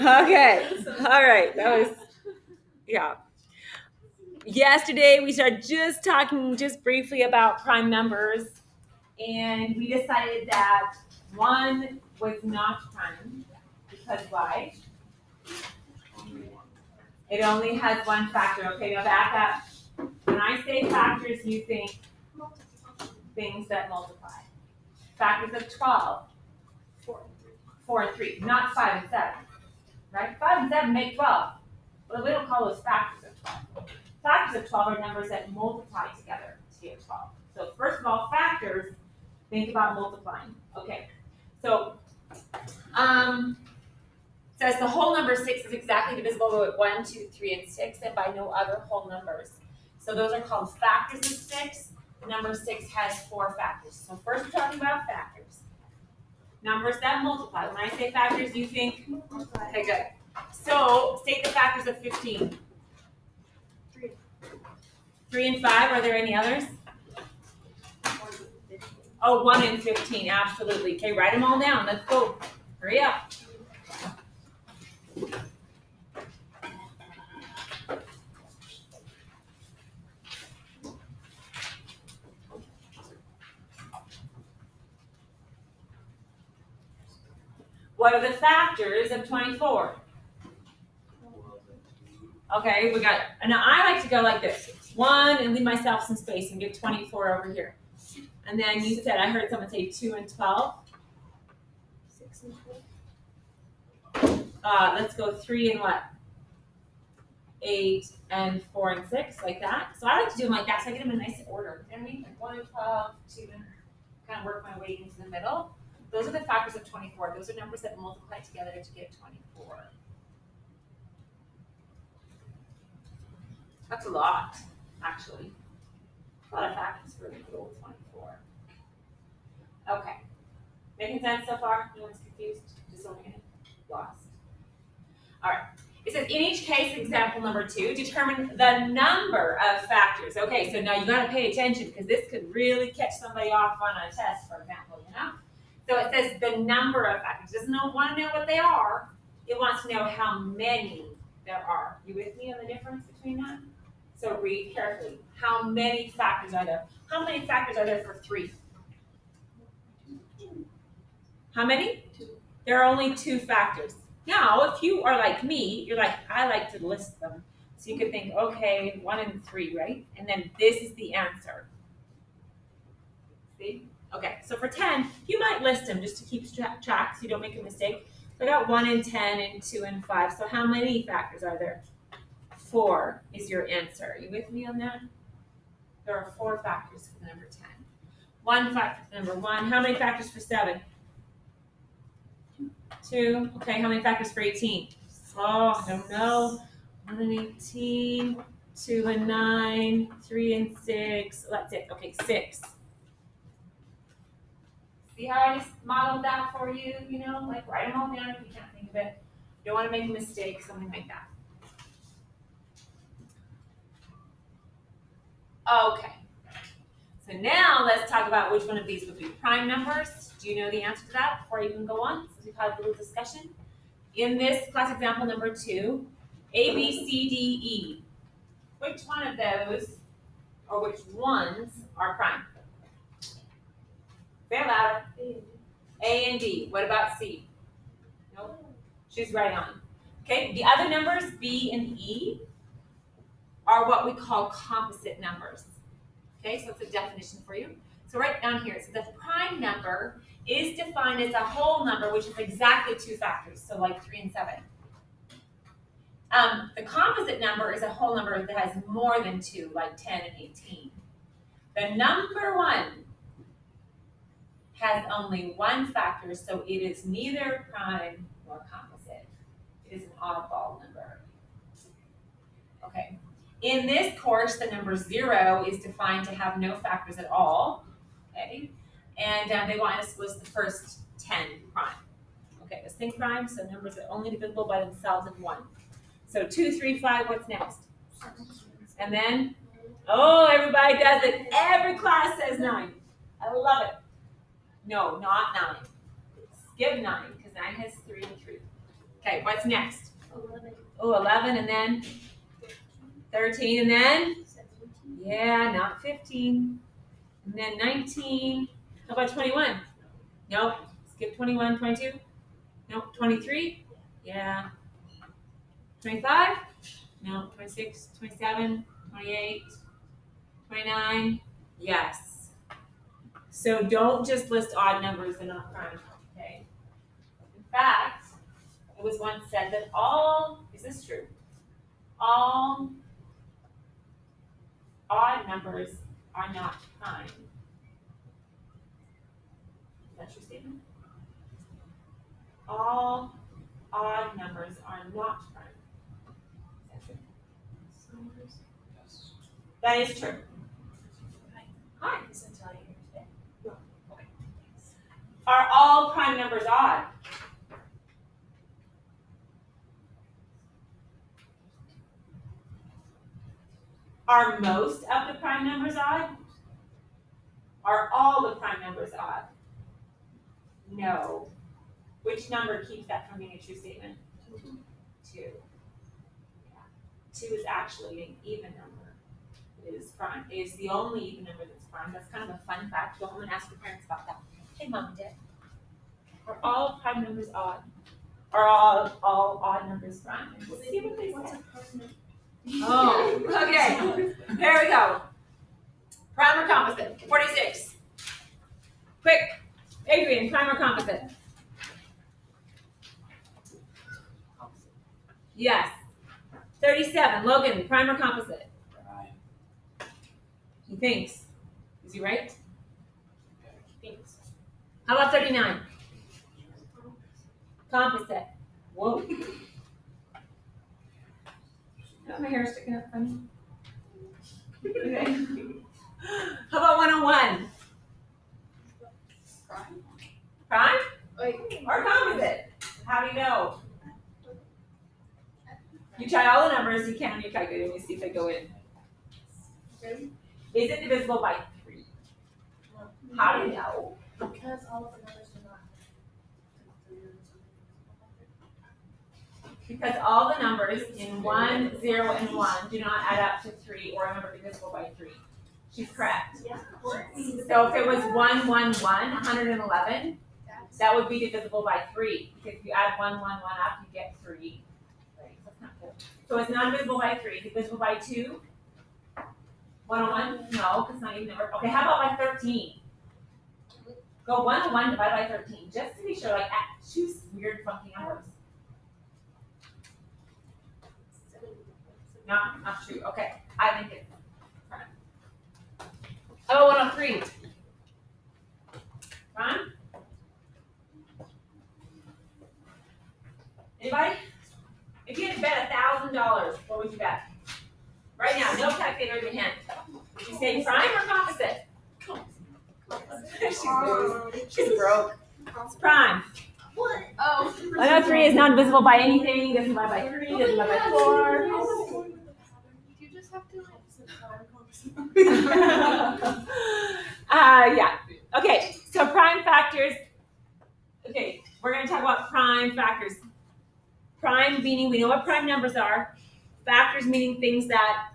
Okay. All right. That was, yeah. Yesterday we started just talking just briefly about prime numbers, and we decided that 1 was not prime because why? It only has one factor. Okay, now back up. When I say factors, you think things that multiply. Factors of 12, 4 and 3, not 5 and 7, right? 5 and 7 make 12, but we don't call those factors of 12. Factors of 12 are numbers that multiply together to get 12. So first of all, factors, think about multiplying. Okay, so says the whole number 6 is exactly divisible by 1, 2, 3, and 6, and by no other whole numbers. So those are called factors of 6. Number 6 has 4 factors. So first we're talking about factors. Numbers that multiply. When I say factors, you think? Okay, good. So state the factors of 15. 3 and 5. Are there any others? Oh, 1 and 15. Absolutely. Okay, write them all down. Let's go. Hurry up. What are the factors of 24? Okay, we got, and now I like to go like this. 1 and leave myself some space and get 24 over here. And then you said, I heard someone say 2 and 12. 6 and 12. Let's go 3 and what? 8 and 4 and 6, like that. So I like to do them like that, so I get them in nice order. You know what I mean? Like 1 and 12, 2 and kind of work my way into the middle. Those are the factors of 24. Those are numbers that multiply together to get 24. That's a lot, actually. A lot of factors for the little 24. Okay. Making sense so far? No one's confused? Disoriented? Lost? All right. It says, in each case, example number 2, determine the number of factors. Okay, so now you got to pay attention because this could really catch somebody off on a test, for example, you know? So it says the number of factors. It doesn't want to know what they are. It wants to know how many there are. You with me on the difference between that? So read carefully. How many factors are there? How many factors are there for 3? How many? 2. There are only 2 factors. Now, if you are like me, you're like, I like to list them. So you could think, okay, 1 and 3, right? And then this is the answer. See? Okay, so for 10, you might list them just to keep track so you don't make a mistake. So I got 1 and 10 and 2 and 5. So how many factors are there? 4 is your answer. Are you with me on that? There are 4 factors for the number 10. 1 factor for number 1. How many factors for 7? 2. Okay, how many factors for 18? Oh, I don't know. 1 and 18, 2 and 9, 3 and 6. That's it. Okay, 6. See how I just modeled that for you? You know, like write them all down if you can't think of it. You don't want to make a mistake, something like that. Okay. So now let's talk about which one of these would be prime numbers. Do you know the answer to that before I even go on? Since we've had a little discussion. In this class example number 2, A, B, C, D, E. Which one of those, or which ones are prime? Say it louder. A and D. What about C? Nope. She's right on. Okay, the other numbers, B and E, are what we call composite numbers. Okay, so that's a definition for you. So right down here, so the prime number is defined as a whole number, which is exactly 2 factors, so like 3 and 7. The composite number is a whole number that has more than 2, like 10 and 18. The number 1 has only 1 factor, so it is neither prime nor composite. It is an oddball number. Okay. In this course, the number 0 is defined to have no factors at all. Okay. And they want us to list the first 10 prime. Okay, let's think prime, so numbers are only divisible by themselves in 1. So 2, 3, 5, what's next? And then, oh, everybody does it. Every class says 9. I love it. No, not 9. Skip 9, because 9 has 3 and 3. Okay, what's next? 11. Oh, 11 and then 13 and then? 17. Yeah, not 15. And then 19. How about 21? Nope. Skip 21, 22? Nope. 23? Yeah. 25? No. 26, 27, 28, 29? Yes. So don't just list odd numbers and not prime, okay? In fact, it was once said that is this true? All odd numbers are not prime. Is that your statement? All odd numbers are not prime. Is that true? Yes. That is true. Hi. Listen till I hear today. Okay. Are all prime numbers odd? Are most of the prime numbers odd? Are all the prime numbers odd? No. Which number keeps that from being a true statement? 2. Yeah. 2 is actually an even number. It is prime. It is the only even number that's prime. That's kind of a fun fact. Go home and ask your parents about that. Hey, Mom and Dad. Are all prime numbers odd? Are all odd numbers prime? See what they say. Oh, okay. There we go. Prime or composite? 46. Quick. Adrian, prime or composite? Yes. 37. Logan, prime or composite? Prime. He thinks. Is he right? Thanks. How about 39? Composite. Whoa. Got my hair sticking up funny. Okay. How about 101? Prime. Prime Wait. or composite? How do you know? You try all the numbers you can on your calculator and you see if they go in. Really? Is it divisible by 3? How do you know? Because all of the numbers do not. Because all the numbers in 1, 0, and 1 do not add up to 3 or a number divisible by 3. She's correct. Yeah, of course. So if it was 111, that would be divisible by 3. Because if you add 111 up, you get 3. Right, that's not good. So it's not divisible by 3. Is it divisible by 2? 101? No, because it's not even number. Okay, how about by 13? Go 101 divided by 13, just to be sure, like choose weird funky numbers. Not true. Okay, I think it's prime. Oh, 103. Prime? Anybody? If you had to bet $1,000, what would you bet? Right now, no calculator in your hand. Would you say prime or composite? She's broke. It's prime. What? Oh. 103 is not divisible by anything. Doesn't divide by 3. Doesn't divide by 4. You just have to Yeah. Okay. So prime factors. Okay, we're going to talk about prime factors. Prime meaning we know what prime numbers are. Factors meaning things that.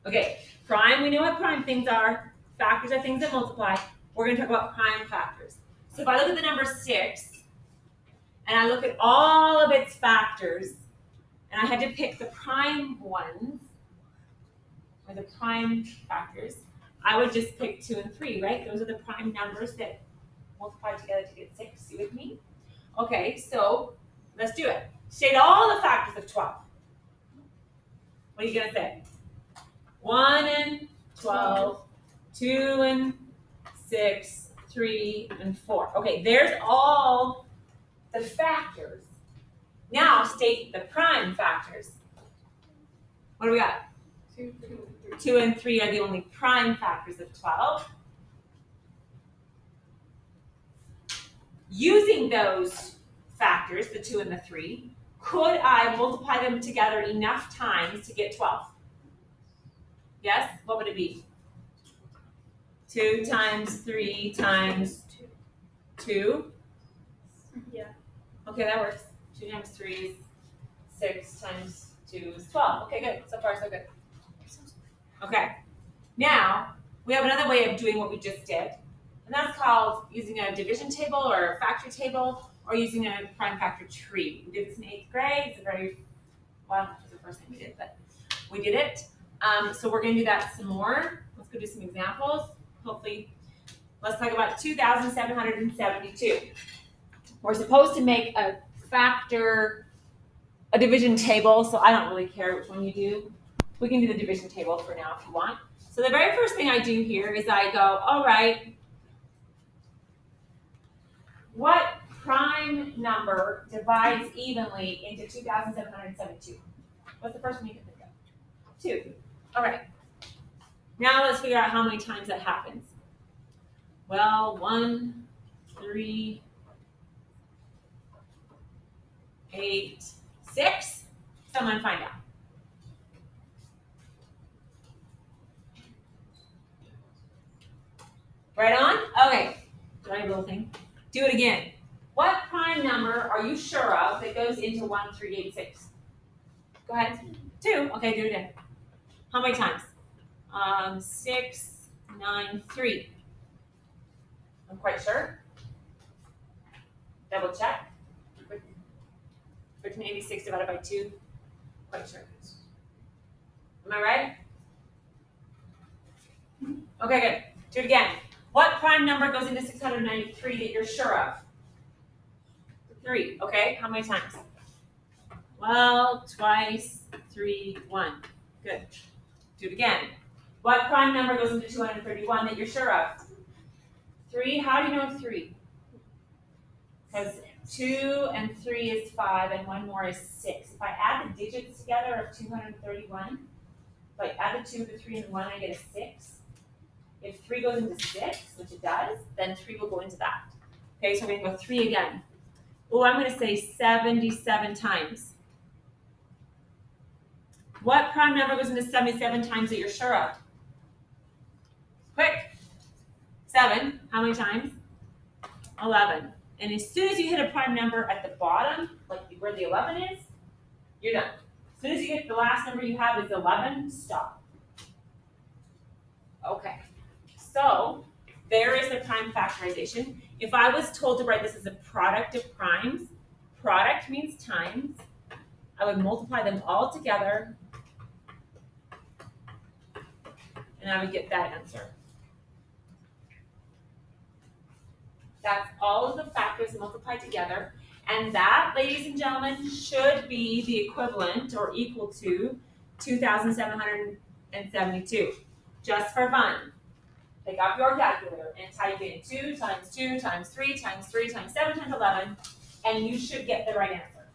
Okay, prime we know what prime things are. Factors are things that multiply. We're going to talk about prime factors. So if I look at the number 6, and I look at all of its factors, and I had to pick the prime ones, or the prime factors, I would just pick 2 and 3, right? Those are the prime numbers that multiply together to get 6. You with me? Okay, so let's do it. State all the factors of 12. What are you going to say? 1 and 12, 2 and 6, 3 and 4. Okay, there's all the factors. Now state the prime factors. What do we got? 2 and 3 are the only prime factors of 12. Using those factors, the 2 and the 3, could I multiply them together enough times to get 12? Yes? What would it be? 2 times 3 times 2? Yeah. Okay, that works. 2 times 3 is 6 times 2 is 12. Okay, good. So far, so good. Okay. Now, we have another way of doing what we just did. And that's called using a division table or a factor table or using a prime factor tree. We did this in 8th grade. It's a very, well, it was the first thing we did, but we did it. So we're going to do that some more. Let's go do some examples. Hopefully, let's talk about 2,772. We're supposed to make a division table, so I don't really care which one you do. We can do the division table for now if you want. So the very first thing I do here is I go, all right, what prime number divides evenly into 2,772? What's the first one you can think of? 2. All right. Now let's figure out how many times that happens. Well, 1, 3, 8, 6. Someone find out. Right on? Okay. Right little thing. Do it again. What prime number are you sure of that goes into 1, 3, 8, 6? Go ahead. 2. Okay, do it again. How many times? 6, 9, 3. I'm quite sure. Double check. 1386 divided by 2. Quite sure. Am I right? Okay, good. Do it again. What prime number goes into 693 that you're sure of? 3. Okay, how many times? Well, twice, 3, 1. Good. Do it again. What prime number goes into 231 that you're sure of? 3. How do you know 3? Because 2 and 3 is 5, and 1 more is 6. If I add the digits together of 231, if I add the 2, the 3, and the 1, I get a 6. If 3 goes into 6, which it does, then 3 will go into that. Okay, so we're going to go 3 again. Oh, I'm going to say 77 times. What prime number goes into 77 times that you're sure of? Quick. 7. How many times? 11. And as soon as you hit a prime number at the bottom, like where the 11 is, you're done. As soon as you get the last number you have is 11, stop. Okay. So there is the prime factorization. If I was told to write this as a product of primes, product means times. I would multiply them all together, and I would get that answer. That's all of the factors multiplied together. And that, ladies and gentlemen, should be the equivalent or equal to 2,772. Just for fun. Pick up your calculator and type in 2 times 2 times 3 times 3 times 7 times 11, and you should get the right answer.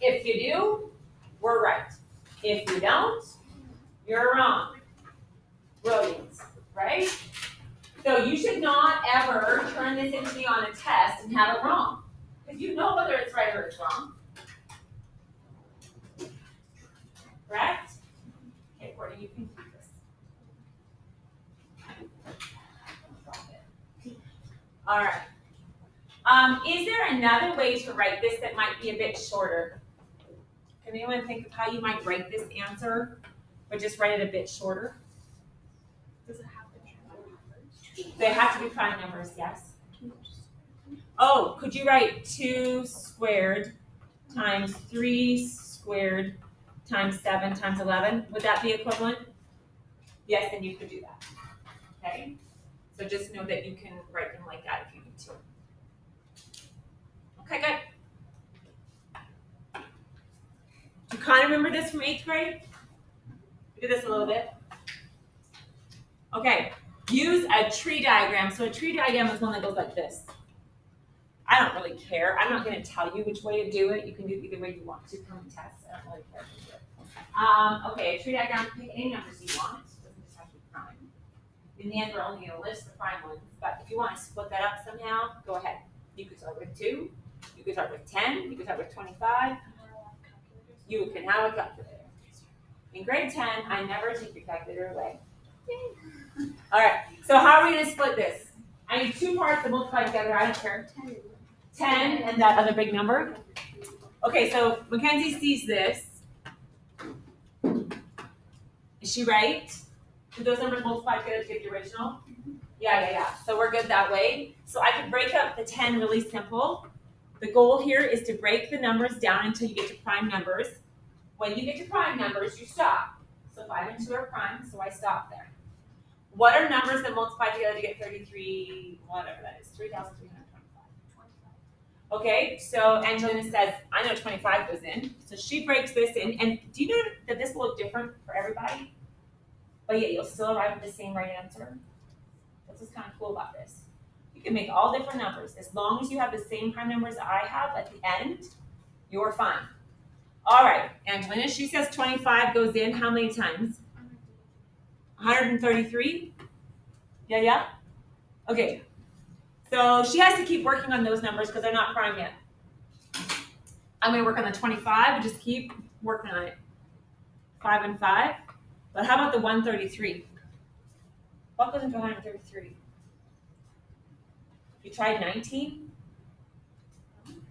If you do, we're right. If you don't, you're wrong. Brilliant, right? So you should not ever turn this into me on a test and have it wrong. Because you know whether it's right or it's wrong. Correct? Okay, Courtney, you can keep this. All right. Is there another way to write this that might be a bit shorter? Can anyone think of how you might write this answer, but just write it a bit shorter? Does it have to be prime numbers? They have to be prime numbers, yes. Oh, could you write 2 squared times 3 squared times 7 times 11? Would that be equivalent? Yes, then you could do that. Okay? So just know that you can write them like that if you need to. Okay, good. Do you kind of remember this from 8th grade? We did this a little bit. Okay, use a tree diagram. So a tree diagram is one that goes like this. I don't really care. I'm not going to tell you which way to do it. You can do it either way you want to come and test. I don't really care if you do it. Okay, a tree diagram, pick any numbers you want. It doesn't just have to be prime. In the end, we're only going to list the prime ones. But if you want to split that up somehow, go ahead. You could start with 2. You could start with 10. You could start with 25. You can have a calculator. In grade 10, I never take your calculator away. All right, so how are we going to split this? I need 2 parts to multiply together. I don't care. 10 and that other big number. Okay, so Mackenzie sees this. Is she right? Did those numbers multiply together to get the original? Yeah. So we're good that way. So I could break up the 10 really simple. The goal here is to break the numbers down until you get to prime numbers. When you get to prime numbers, you stop. So 5 and 2 are prime, so I stop there. What are numbers that multiply together to get 33, whatever that is, 3,325? Okay, so Angelina says, I know 25 goes in. So she breaks this in. And do you know that this will look different for everybody? But yet you'll still arrive at the same right answer. That's what's kind of cool about this. You can make all different numbers. As long as you have the same prime numbers I have at the end, you're fine. All right, Angelina, she says 25 goes in how many times? 133? Yeah? Okay. So she has to keep working on those numbers because they're not prime yet. I'm going to work on the 25 and just keep working on it. 5 and 5. But how about the 133? What goes into 133? You tried 19?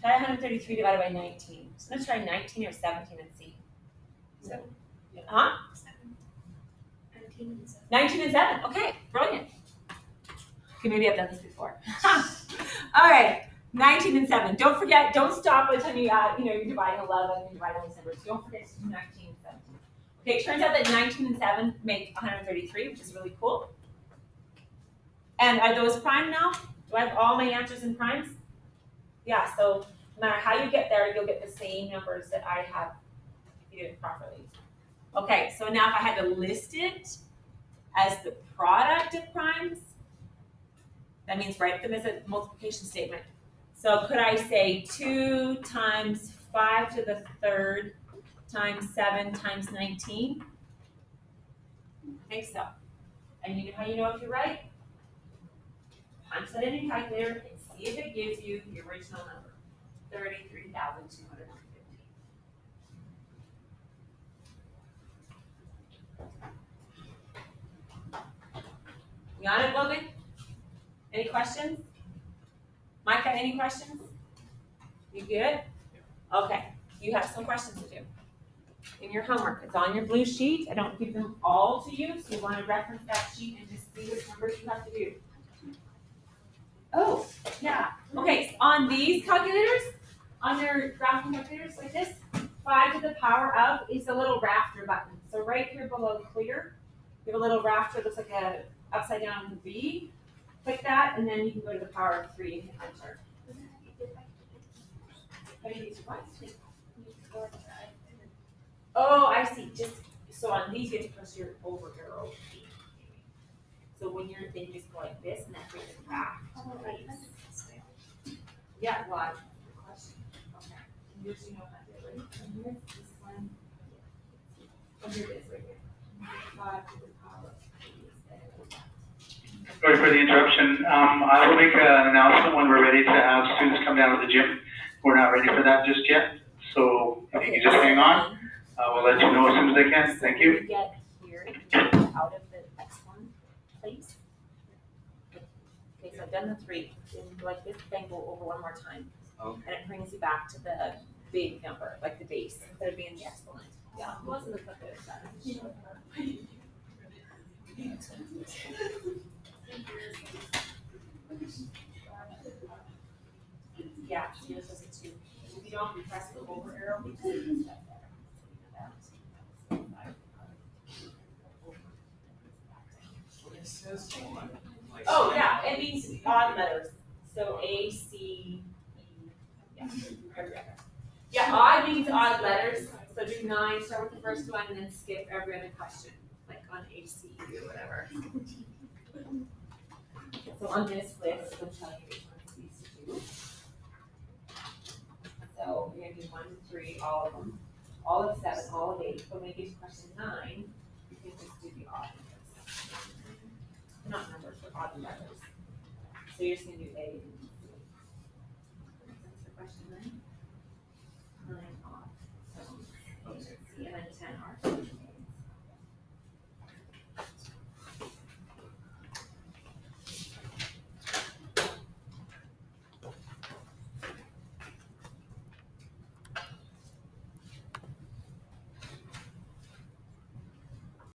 Try 133 divided by 19. So let's try 19 or 17 and see. So, huh? 19 and 7. Okay, brilliant. Okay, maybe I've done this before. All right, 19 and 7. Don't forget, don't stop by the time you you're dividing 11, you're dividing all these numbers. Don't forget to do 19 and 17. Okay, it turns out that 19 and 7 make 133, which is really cool. And are those prime now? Do I have all my answers in primes? Yeah, so no matter how you get there, you'll get the same numbers that I have if you did it properly. Okay, so now if I had to list it as the product of primes, that means write them as a multiplication statement. So could I say 2 times 5 to the third times 7 times 19? I think so. And you know how you know if you're right? Punch that in your calculator and see if it gives you the original number, 33,250. You got it, Logan? Any questions? Micah, any questions? You good? Okay, you have some questions to do in your homework. It's on your blue sheet. I don't give them all to you, so you want to reference that sheet and just see which numbers you have to do. Oh, yeah. Okay, so on these calculators, on your graphing calculators like this, 5 to the power of is a little rafter button. So right here below clear, you have a little rafter that looks like a upside down V. Click that, and then you can go to the power of 3 and enter. Oh, I see. Just so on these, you have to press your over arrow key. So when you're, then you just go like this, and that brings it back. Yeah, well, I have a question. Okay. And yours, you know how to do it, right? And here's this one. Oh, here it is, right here. 5 to the power of 3. Sorry for the interruption. I will make an announcement when we're ready to have students come down to the gym. We're not ready for that just yet. So if you can just hang on, we'll let you know as soon as I can. Thank you. Get here out of the next one, please. Okay, so I've done the 3. Then like this, then go over one more time. Okay. And it brings you back to the big number, like the base, instead of being the exponent. Yeah, it wasn't the clip there, yeah, yours was a 2. If you don't, you press the over arrow because it's stuff there. Oh, yeah, it means odd letters. So A, C, E, yeah, every other. Yeah, odd means odd letters. So do 9, start with the first one, and then skip every other question, like on A, C, E, or whatever. So on this list, I'm telling you which ones these 2. So we're gonna do 1 to 3, all of them, all of 7, all of 8. But when you get to question 9, you can just do the odd numbers. Not numbers, but odd letters. So you're just gonna do A and B. That's the question 9. 9 odd. So C and then 10 odd.